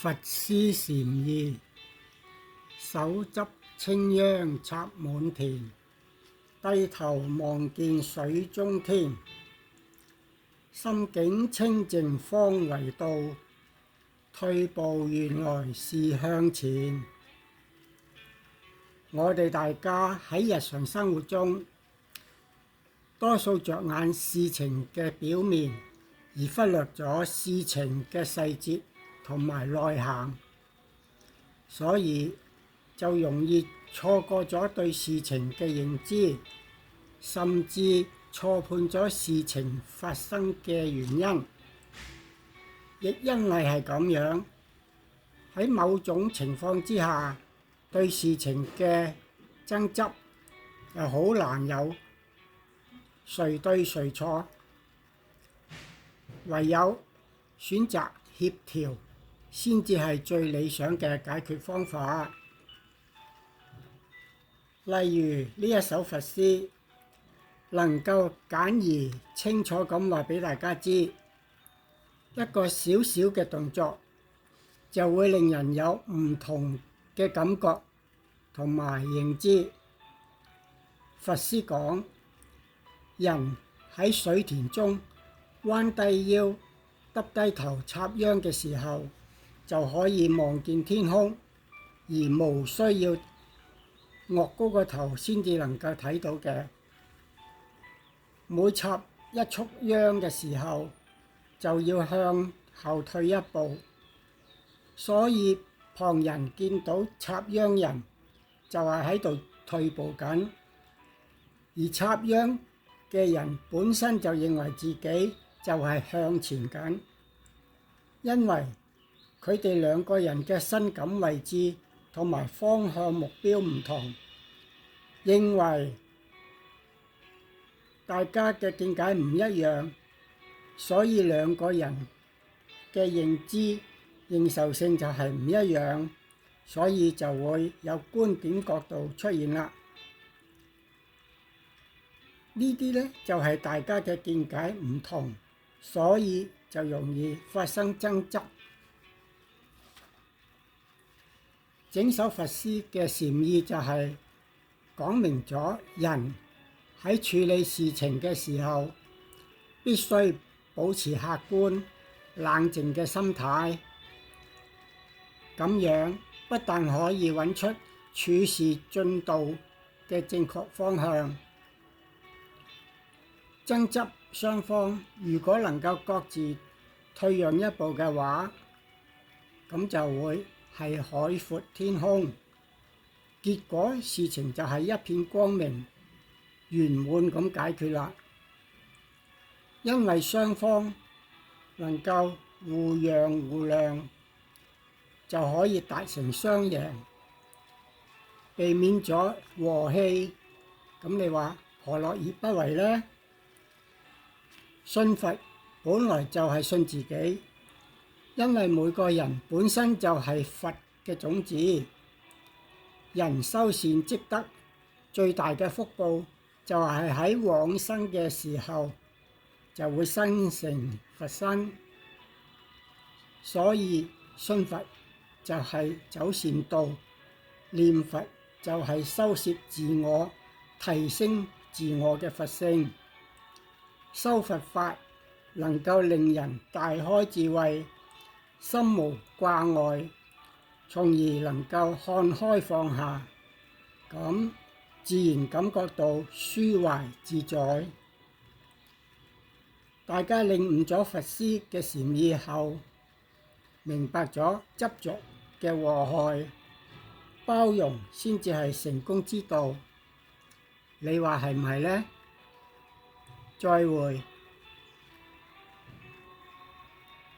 佛師禪意，手執青秧插滿田，低頭望見水中天。心境清淨方為道，退步原來是向前。我哋大家喺日常生活中，多數着眼事情嘅表面，而忽略咗事情嘅細節同埋內涵，所以就容易錯過咗對事情嘅認知，甚至錯判咗事情發生嘅原因。亦因為係咁樣，喺某種情況之下，對事情嘅爭執又好難有誰對誰錯，唯有選擇協調先至係最理想嘅解決方法。例如呢一首佛詩，能夠簡而清楚咁話俾大家知，一個小小嘅動作就會令人有唔同嘅感覺同埋認知。佛師講，人喺水田中彎低腰、耷低頭插秧嘅時候，就可以望見天空，而無需要岳高個頭先至能夠睇到嘅。每插一束秧嘅時候，就要向後退一步，所以旁人見到插秧人就係喺度退步緊，而插秧嘅人本身就認為自己就係向前緊，因為佢哋兩個人嘅身感位置同埋方向目標唔同，認為大家嘅見解唔一樣，所以兩個人嘅認知認受性就係唔一樣，所以就會有觀點角度出現啦。呢啲呢，就係大家嘅見解唔同，所以就容易發生爭執。整首佛詩嘅禪意就係講明咗人喺處理事情嘅時候，必須保持客觀冷靜嘅心態，咁樣不但可以揾出處事進度嘅正確方向。爭執雙方如果能夠各自退讓一步嘅話，咁就會係海闊天空，結果事情就係一片光明圓滿咁解決啦。因為雙方能夠互讓互諒，就可以達成雙贏，避免咗和氣。咁你話何樂而不為呢？信佛本來就係信自己，因為每個人本身就係佛嘅種子。人修善積德最大嘅福報，就係喺往生嘅時候就會生成佛身。所以信佛就係走善道，念佛就係修攝自我、提升自我嘅佛性。修佛法能夠令人大開智慧，心無掛礙，從而能夠看開放下，咁自然感覺到舒懷自在。大家領悟咗佛師嘅禪意後，明白咗執着嘅禍害，包容先至係成功之道。你話係唔係呢？再會。